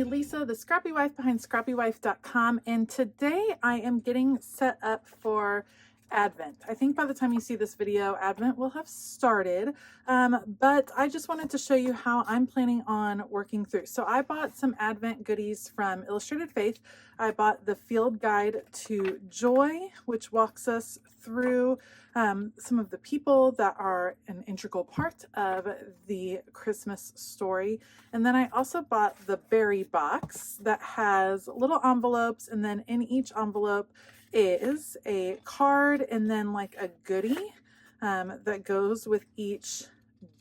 Elisa, the Scrappy Wife behind ScrappyWife.com, and today I am getting set up for Advent. I think by the time you see this video, Advent will have started, but I just wanted to show you how I'm planning on working through. So I bought some Advent goodies from Illustrated Faith. I bought the Field Guide to Joy, which walks us through some of the people that are an integral part of the Christmas story. And then I also bought the berry box that has little envelopes, and then in each envelope is a card and then like a goodie that goes with each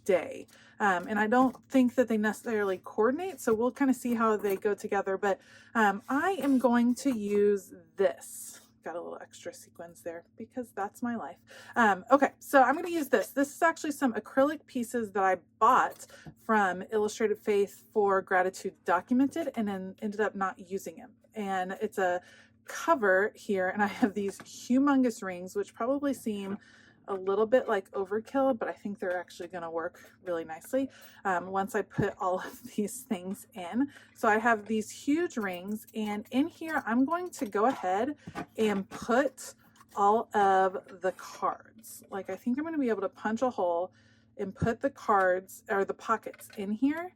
day. And I don't think that they necessarily coordinate, so we'll kind of see how they go together. But I am going to use this. Got a little extra sequins there because that's my life. Okay, so I'm going to use this. This is actually some acrylic pieces that I bought from Illustrated Faith for Gratitude Documented and then ended up not using them. And it's a cover here, and I have these humongous rings, which probably seem a little bit like overkill, but I think they're actually going to work really nicely once I put all of these things in. So I have these huge rings, and in here I'm going to go ahead and put all of the cards. Like, I think I'm going to be able to punch a hole and put the cards or the pockets in here.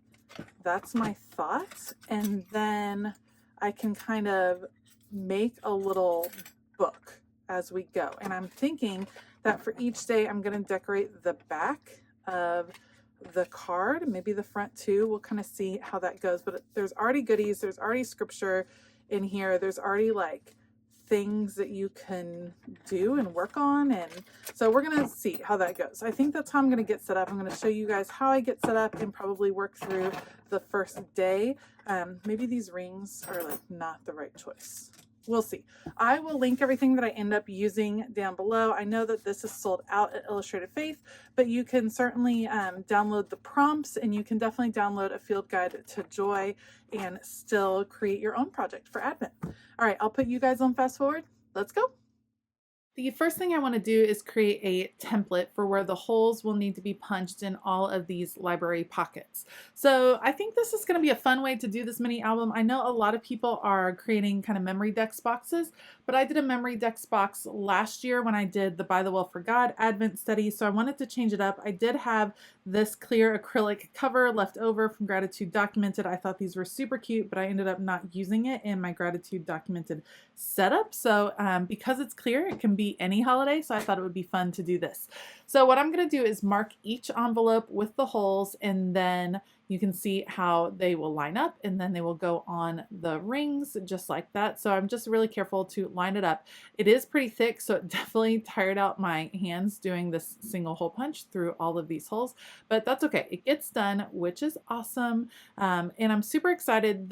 That's my thought. And then I can kind of make a little book as we go. And I'm thinking that for each day I'm going to decorate the back of the card, maybe the front too. We'll kind of see how that goes. But there's already goodies, there's already scripture in here, there's already like things that you can do and work on, and so we're gonna see how that goes. I think that's how I'm gonna get set up. I'm gonna show you guys how I get set up and probably work through the first day. Maybe these rings are like not the right choice. We'll see. I will link everything that I end up using down below. I know that this is sold out at Illustrated Faith, but you can certainly download the prompts, and you can definitely download a field guide to Joy and still create your own project for Advent. All right, I'll put you guys on fast forward. Let's go. The first thing I want to do is create a template for where the holes will need to be punched in all of these library pockets. So I think this is going to be a fun way to do this mini album. I know a lot of people are creating kind of memory decks boxes, but I did a memory decks box last year when I did the By the Well for God Advent study, so I wanted to change it up. I did have this clear acrylic cover left over from Gratitude Documented. I thought these were super cute, but I ended up not using it in my Gratitude Documented setup. So because it's clear, it can be any holiday, so I thought it would be fun to do this. So what I'm going to do is mark each envelope with the holes, and then you can see how they will line up, and then they will go on the rings just like that. So I'm just really careful to line it up. It is pretty thick, so it definitely tired out my hands doing this single hole punch through all of these holes, but that's okay. It gets done, which is awesome. And I'm super excited.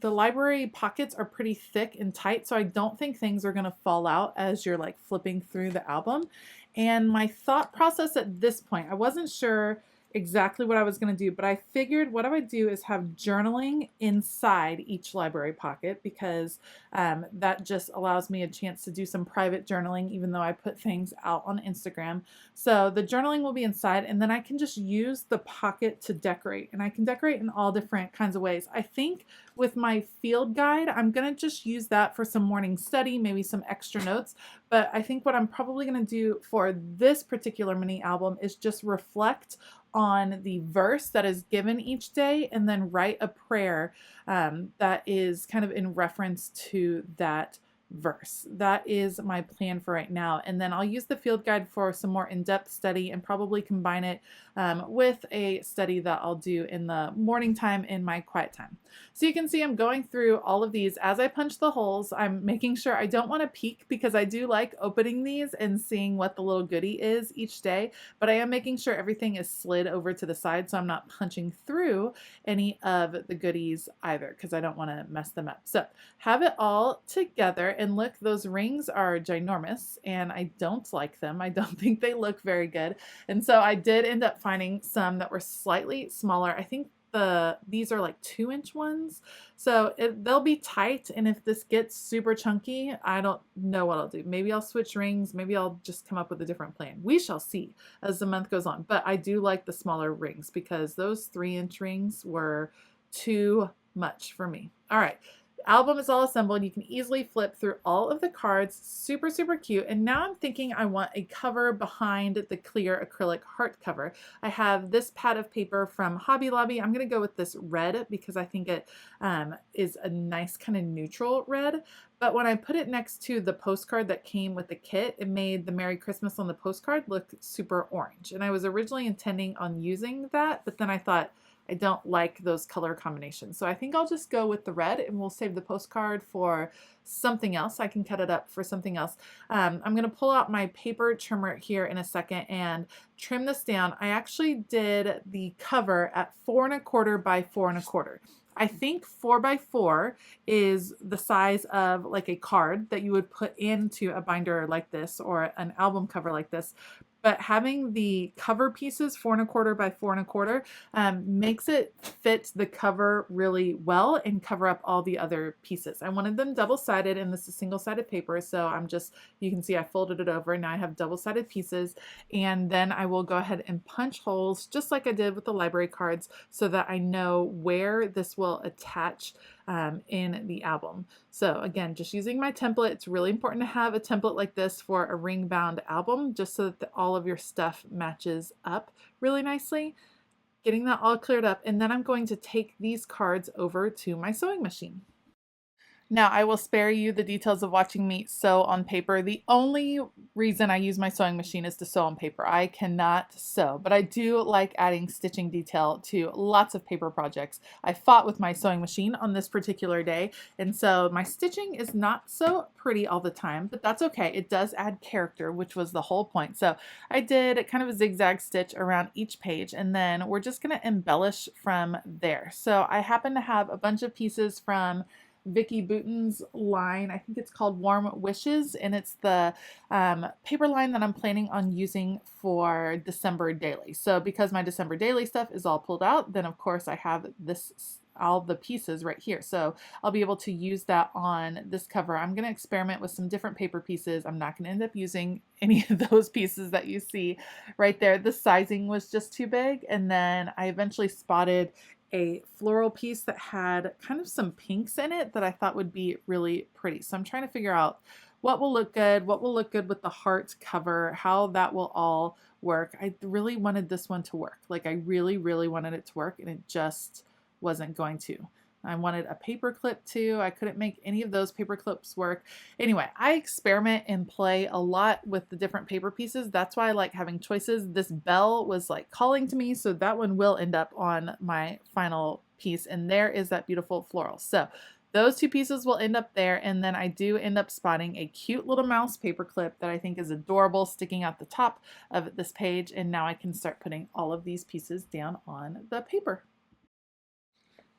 The library pockets are pretty thick and tight, so I don't think things are going to fall out as you're like flipping through the album. And my thought process at this point, I wasn't sure exactly what I was going to do, but I figured what I would do is have journaling inside each library pocket, because that just allows me a chance to do some private journaling, even though I put things out on Instagram. So the journaling will be inside, and then I can just use the pocket to decorate, and I can decorate in all different kinds of ways. I think with my field guide, I'm going to just use that for some morning study, maybe some extra notes. But I think what I'm probably going to do for this particular mini album is just reflect on the verse that is given each day, and then write a prayer that is kind of in reference to that verse. That is my plan for right now. And then I'll use the field guide for some more in-depth study, and probably combine it with a study that I'll do in the morning time in my quiet time. So you can see I'm going through all of these. As I punch the holes, I'm making sure I don't want to peek, because I do like opening these and seeing what the little goodie is each day, but I am making sure everything is slid over to the side, so I'm not punching through any of the goodies either, because I don't want to mess them up. So have it all together, and look, those rings are ginormous, and I don't like them. I don't think they look very good. And so I did end up finding some that were slightly smaller. I think these are like 2-inch ones, so they'll be tight, and if this gets super chunky, I don't know what I'll do. Maybe I'll switch rings, maybe I'll just come up with a different plan. We shall see as the month goes on, but I do like the smaller rings, because those 3-inch rings were too much for me. All right. Album is all assembled. You can easily flip through all of the cards. Super, super cute. And now I'm thinking I want a cover behind the clear acrylic heart cover. I have this pad of paper from Hobby Lobby. I'm going to go with this red because I think it is a nice kind of neutral red. But when I put it next to the postcard that came with the kit, it made the Merry Christmas on the postcard look super orange. And I was originally intending on using that, but then I thought, I don't like those color combinations. So I think I'll just go with the red and we'll save the postcard for something else. I can cut it up for something else. I'm going to pull out my paper trimmer here in a second and trim this down. I actually did the cover at 4 1/4 by 4 1/4. I think 4 by 4 is the size of like a card that you would put into a binder like this or an album cover like this. But having the cover pieces 4 1/4 by 4 1/4 makes it fit the cover really well and cover up all the other pieces. I wanted them double-sided, and this is single-sided paper, so you can see I folded it over. Now I have double-sided pieces, and then I will go ahead and punch holes just like I did with the library cards so that I know where this will attach in the album. So again, just using my template. It's really important to have a template like this for a ring bound album just so that all of your stuff matches up really nicely. Getting that all cleared up, and then I'm going to take these cards over to my sewing machine. Now, I will spare you the details of watching me sew on paper. The only reason I use my sewing machine is to sew on paper. I cannot sew, but I do like adding stitching detail to lots of paper projects. I fought with my sewing machine on this particular day, and so my stitching is not so pretty all the time, but that's okay. It does add character, which was the whole point. So I did kind of a zigzag stitch around each page, and then we're just going to embellish from there. So I happen to have a bunch of pieces from Vicky Bouton's line. I think it's called Warm Wishes, and it's the paper line that I'm planning on using for December daily. So because my December daily stuff is all pulled out, then of course I have all the pieces right here. So I'll be able to use that on this cover. I'm going to experiment with some different paper pieces. I'm not going to end up using any of those pieces that you see right there. The sizing was just too big, and then I eventually spotted a floral piece that had kind of some pinks in it that I thought would be really pretty. So I'm trying to figure out what will look good with the heart cover, how that will all work. I really wanted this one to work. Like I really, really wanted it to work, and it just wasn't going to. I wanted a paper clip too. I couldn't make any of those paper clips work. Anyway, I experiment and play a lot with the different paper pieces. That's why I like having choices. This bell was like calling to me, so that one will end up on my final piece, and there is that beautiful floral. So those two pieces will end up there, and then I do end up spotting a cute little mouse paper clip that I think is adorable sticking out the top of this page, and now I can start putting all of these pieces down on the paper.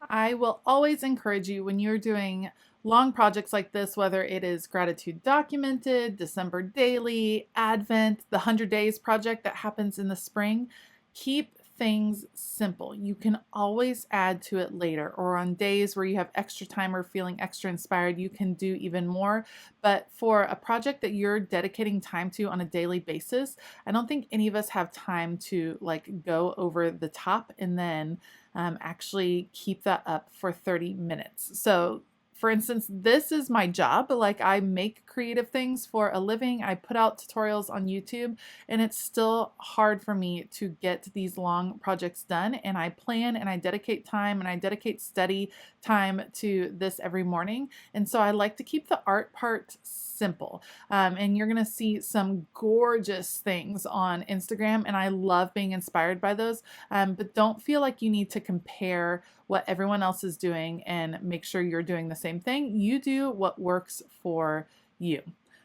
I will always encourage you when you're doing long projects like this, whether it is Gratitude Documented, December Daily, Advent, the 100 Days project that happens in the spring, keep things simple. You can always add to it later, or on days where you have extra time or feeling extra inspired, you can do even more. But for a project that you're dedicating time to on a daily basis, I don't think any of us have time to like go over the top and then actually keep that up for 30 minutes. So for instance, this is my job. Like I make creative things for a living. I put out tutorials on YouTube, and it's still hard for me to get these long projects done. And I plan and I dedicate time and I dedicate study time to this every morning. And so I like to keep the art part simple. And you're going to see some gorgeous things on Instagram, and I love being inspired by those. But don't feel like you need to compare what everyone else is doing and make sure you're doing the same thing. You do what works for you.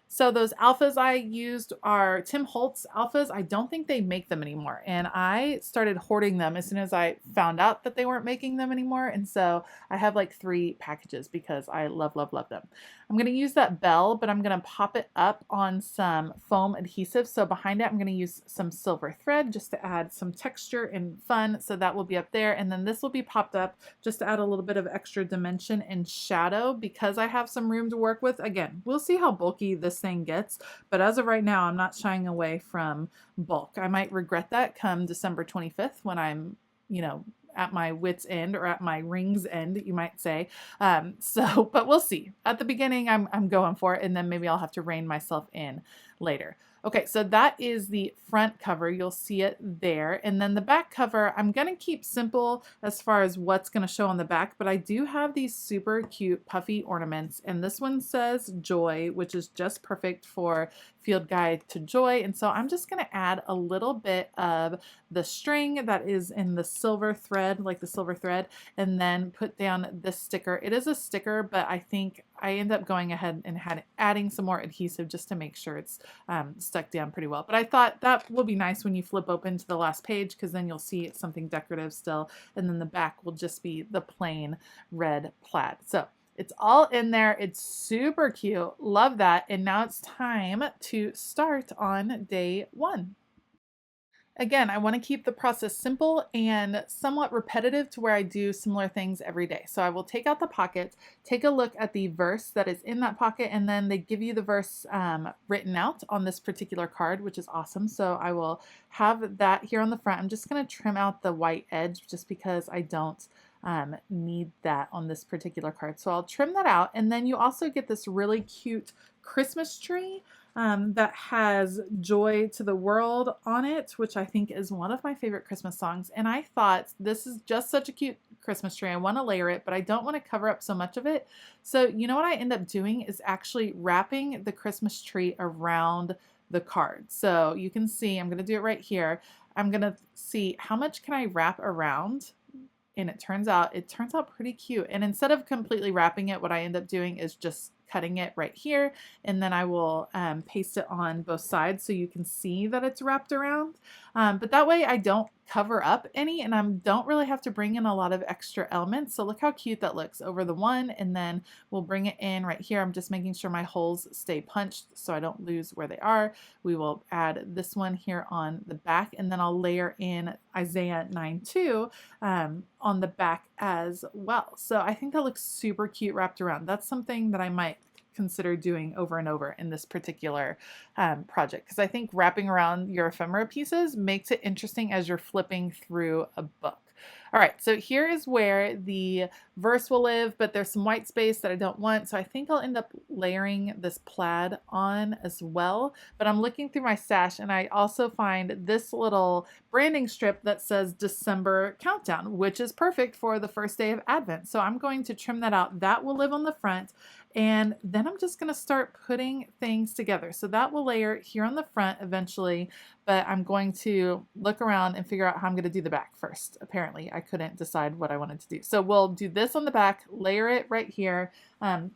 So those alphas I used are Tim Holtz alphas. I don't think they make them anymore. And I started hoarding them as soon as I found out that they weren't making them anymore. And so I have like 3 packages because I love, love, love them. I'm going to use that bell, but I'm going to pop it up on some foam adhesive. So behind it, I'm going to use some silver thread just to add some texture and fun. So that will be up there. And then this will be popped up just to add a little bit of extra dimension and shadow because I have some room to work with. Again, we'll see how bulky this thing gets, but as of right now, I'm not shying away from bulk. I might regret that come December 25th when I'm, at my wit's end, or at my ring's end, you might say. But we'll see. At the beginning, I'm going for it, and then maybe I'll have to rein myself in later. Okay, so that is the front cover. You'll see it there. And then the back cover, I'm going to keep simple as far as what's going to show on the back, but I do have these super cute puffy ornaments. And this one says Joy, which is just perfect for Field Guide to Joy. And so I'm just going to add a little bit of the string that is in the silver thread, like the silver thread, and then put down this sticker. It is a sticker, but I think I end up going ahead and adding some more adhesive just to make sure it's stuck down pretty well. But I thought that will be nice when you flip open to the last page, because then you'll see it's something decorative still, and then the back will just be the plain red plaid. So it's all in there. It's super cute. Love that. And now it's time to start on day one. Again, I want to keep the process simple and somewhat repetitive to where I do similar things every day. So I will take out the pocket, take a look at the verse that is in that pocket, and then they give you the verse written out on this particular card, which is awesome. So I will have that here on the front. I'm just going to trim out the white edge just because I don't need that on this particular card. So I'll trim that out, and then you also get this really cute Christmas tree that has Joy to the World on it, which I think is one of my favorite Christmas songs. And I thought this is just such a cute Christmas tree. I want to layer it, but I don't want to cover up so much of it. So you know what I end up doing is actually wrapping the Christmas tree around the card. So you can see, I'm going to do it right here. I'm going to see how much can I wrap around. And it turns out pretty cute. And instead of completely wrapping it, what I end up doing is just cutting it right here, and then I will paste it on both sides so you can see that it's wrapped around. But that way I don't cover up any, and I don't really have to bring in a lot of extra elements. So look how cute that looks over the one, and then we'll bring it in right here. I'm just making sure my holes stay punched so I don't lose where they are. We will add this one here on the back, and then I'll layer in Isaiah 9:2 on the back as well. So I think that looks super cute wrapped around. That's something that I might consider doing over and over in this particular project, because I think wrapping around your ephemera pieces makes it interesting as you're flipping through a book. All right, so here is where the verse will live, but there's some white space that I don't want, so I think I'll end up layering this plaid on as well. But I'm looking through my stash, and I also find this little branding strip that says December Countdown, which is perfect for the first day of Advent. So I'm going to trim that out. That will live on the front. And then I'm just going to start putting things together. So that will layer here on the front eventually, but I'm going to look around and figure out how I'm going to do the back first. Apparently, I couldn't decide what I wanted to do. So we'll do this on the back, layer it right here.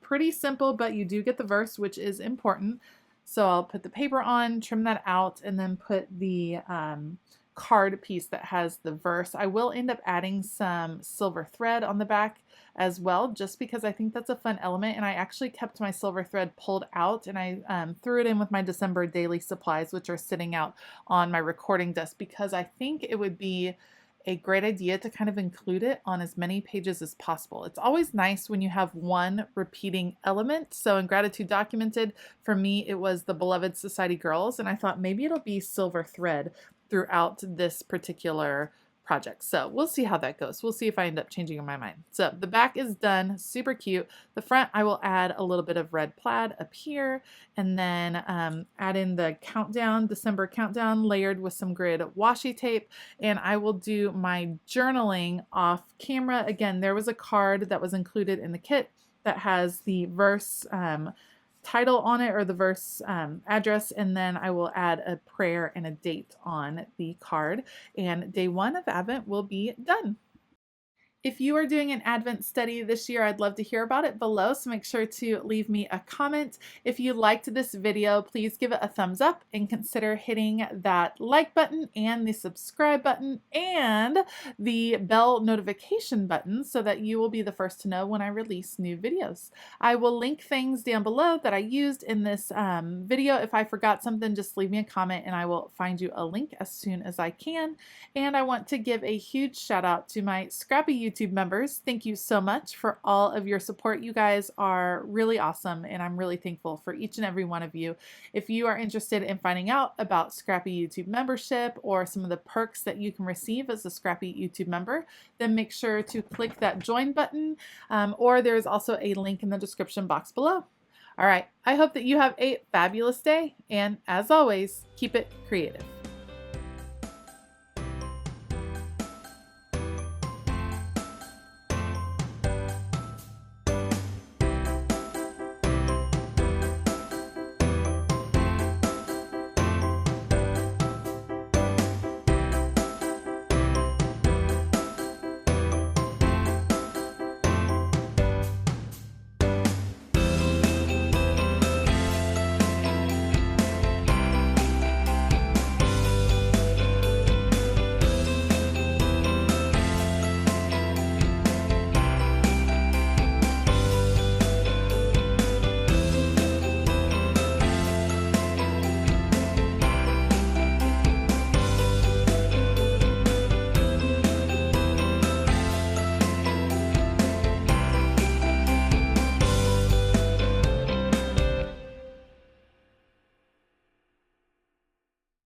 Pretty simple, but you do get the verse, which is important. So I'll put the paper on, trim that out, and then put the card piece that has the verse. I will end up adding some silver thread on the back as well, just because I think that's a fun element. And I actually kept my silver thread pulled out, and I threw it in with my December daily supplies, which are sitting out on my recording desk, because I think it would be a great idea to kind of include it on as many pages as possible. It's always nice when you have one repeating element. So in Gratitude Documented, for me, it was the Beloved Society Girls, and I thought maybe it'll be silver thread throughout this particular project. So we'll see how that goes. We'll see if I end up changing my mind. So the back is done, super cute. The front, I will add a little bit of red plaid up here, and then add in the countdown, December countdown, layered with some grid washi tape. And I will do my journaling off camera. Again, there was a card that was included in the kit that has the verse title on it, or the verse address, and then I will add a prayer and a date on the card, and day one of Advent will be done. If you are doing an Advent study this year, I'd love to hear about it below, so make sure to leave me a comment. If you liked this video, please give it a thumbs up and consider hitting that like button and the subscribe button and the bell notification button so that you will be the first to know when I release new videos. I will link things down below that I used in this video. If I forgot something, just leave me a comment and I will find you a link as soon as I can. And I want to give a huge shout out to my Scrappy YouTube members, thank you so much for all of your support. You guys are really awesome, and I'm really thankful for each and every one of you. If you are interested in finding out about Scrappy YouTube membership or some of the perks that you can receive as a Scrappy YouTube member, then make sure to click that join button, or there's also a link in the description box below. All right, I hope that you have a fabulous day, and as always, keep it creative.